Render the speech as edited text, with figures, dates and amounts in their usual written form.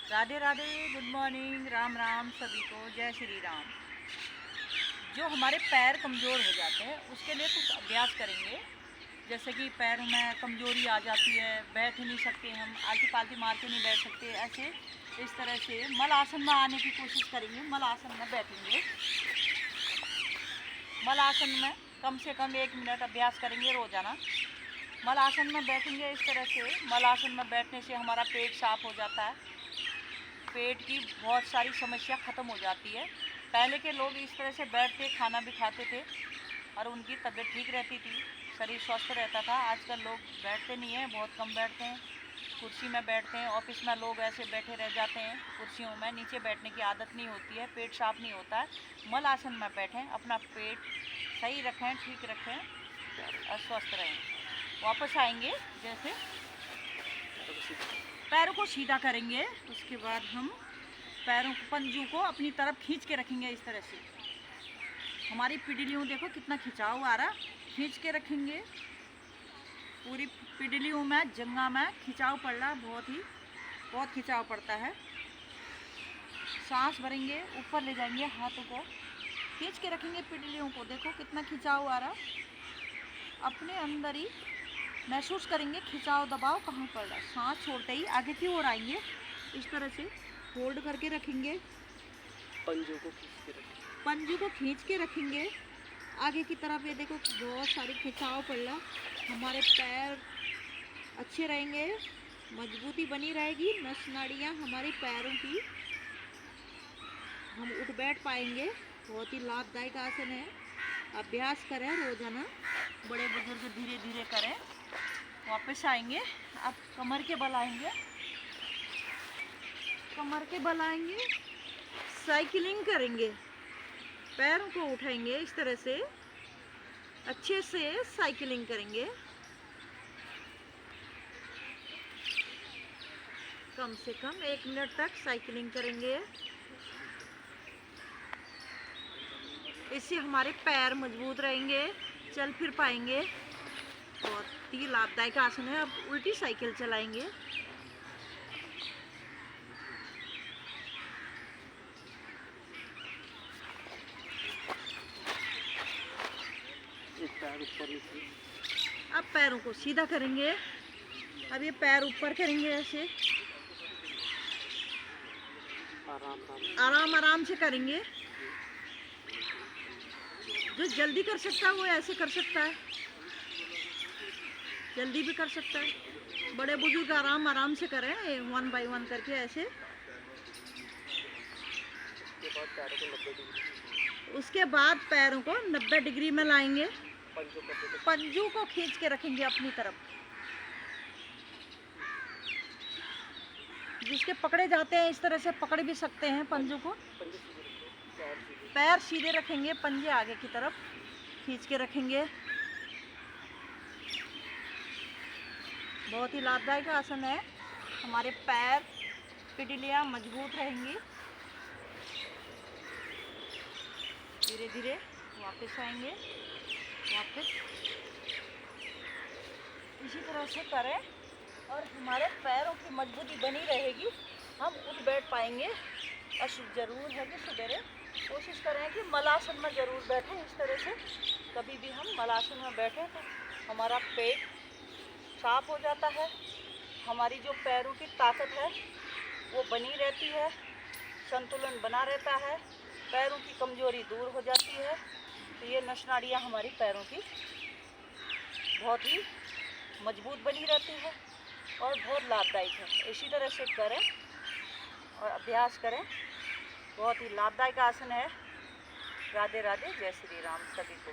Radhe Radhe, good morning, Ram Ram सभी को, जय श्री राम। जो हमारे पैर कमज़ोर हो जाते हैं उसके लिए कुछ अभ्यास करेंगे। जैसे कि पैर में कमज़ोरी आ जाती है, बैठ नहीं सकते, हम आलती पालती मार के नहीं बैठ सकते, ऐसे इस तरह से मल आसन में आने की कोशिश करेंगे। मल आसन में बैठेंगे। मल आसन में कम से कम 1 मिनट अभ्यास करेंगे रोज़ाना। मल आसन में बैठेंगे इस तरह से। मल आसन में बैठने से हमारा पेट साफ हो जाता है, पेट की बहुत सारी समस्या ख़त्म हो जाती है। पहले के लोग इस तरह से बैठ के खाना भी खाते थे और उनकी तबीयत ठीक रहती थी, शरीर स्वस्थ रहता था। आजकल लोग बैठते नहीं हैं, बहुत कम बैठते हैं, कुर्सी में बैठते हैं। ऑफिस में लोग ऐसे बैठे रह जाते हैं कुर्सियों में, नीचे बैठने की आदत नहीं होती है, पेट साफ नहीं होता है। मल आसन में बैठें, अपना पेट सही रखें, ठीक रखें और स्वस्थ रहें। वापस आएंगे, जैसे पैरों को सीधा करेंगे। उसके बाद हम पैरों को, पंजों को अपनी तरफ खींच के रखेंगे इस तरह से। हमारी पिडलियों देखो कितना खिंचाव आ रहा, खींच के रखेंगे। पूरी पिडलियों में, जंघा में खिंचाव पड़ रहा, बहुत खिंचाव पड़ता है। सांस भरेंगे, ऊपर ले जाएंगे, हाथों को खींच के रखेंगे। पिडलियों को देखो कितना खिंचाव आ रहा, अपने अंदर ही महसूस करेंगे खिंचाव, दबाव कहाँ पड़ रहा है। सांस छोड़ते ही आगे की ओर आएंगे, इस तरह से होल्ड करके रखेंगे। पंजों को खींच के रखेंगे आगे की तरफ। ये देखो बहुत सारी खिंचाव पड़ रहा, हमारे पैर अच्छे रहेंगे, मजबूती बनी रहेगी, नस नाड़ियाँ हमारे पैरों की, हम उठ बैठ पाएंगे। बहुत ही लाभदायक आसन है, अभ्यास करें रोजाना। बड़े बुजुर्ग धीरे धीरे करें। वापस आएंगे, अब कमर के बल आएंगे, कमर के बल आएंगे, साइकिलिंग करेंगे। पैरों को उठाएंगे इस तरह से, अच्छे से साइकिलिंग करेंगे। कम से कम 1 मिनट तक साइकिलिंग करेंगे। इससे हमारे पैर मजबूत रहेंगे, चल फिर पाएंगे। बहुत ही लाभदायक आसन है। अब उल्टी साइकिल चलाएंगे। एक पैर ऊपर नीचे। अब पैरों को सीधा करेंगे। अब ये पैर ऊपर करेंगे, ऐसे आराम आराम से करेंगे। जो जल्दी कर सकता है वो ऐसे कर सकता है, जल्दी भी कर सकता है। बड़े बुजुर्ग आराम आराम से करें, 1 बाय 1 करके ऐसे। उसके बाद पैरों को 90 डिग्री में लाएंगे। पंजों को खींच के रखेंगे अपनी तरफ। जिसके पकड़े जाते हैं इस तरह से पकड़ भी सकते हैं पंजों को। पैर सीधे रखेंगे, पंजे आगे की तरफ खींच के रखेंगे। बहुत ही लाभदायक आसन है, हमारे पैर, पिडलियाँ मजबूत रहेंगी। धीरे धीरे वापस आएंगे। वापस इसी तरह से करें और हमारे पैरों की मजबूती बनी रहेगी, हम उठ बैठ पाएंगे। और ज़रूर है कि सवेरे कोशिश करें कि मलासन में ज़रूर बैठें। इस तरह से कभी भी हम मलासन में बैठें तो हमारा पेट साफ हो जाता है, हमारी जो पैरों की ताकत है वो बनी रहती है, संतुलन बना रहता है, पैरों की कमज़ोरी दूर हो जाती है। तो ये नस नाड़ियाँ हमारी पैरों की बहुत ही मजबूत बनी रहती है और बहुत लाभदायक है। इसी तरह से करें और अभ्यास करें, बहुत ही लाभदायक आसन है। राधे राधे, जय श्री राम सभी को।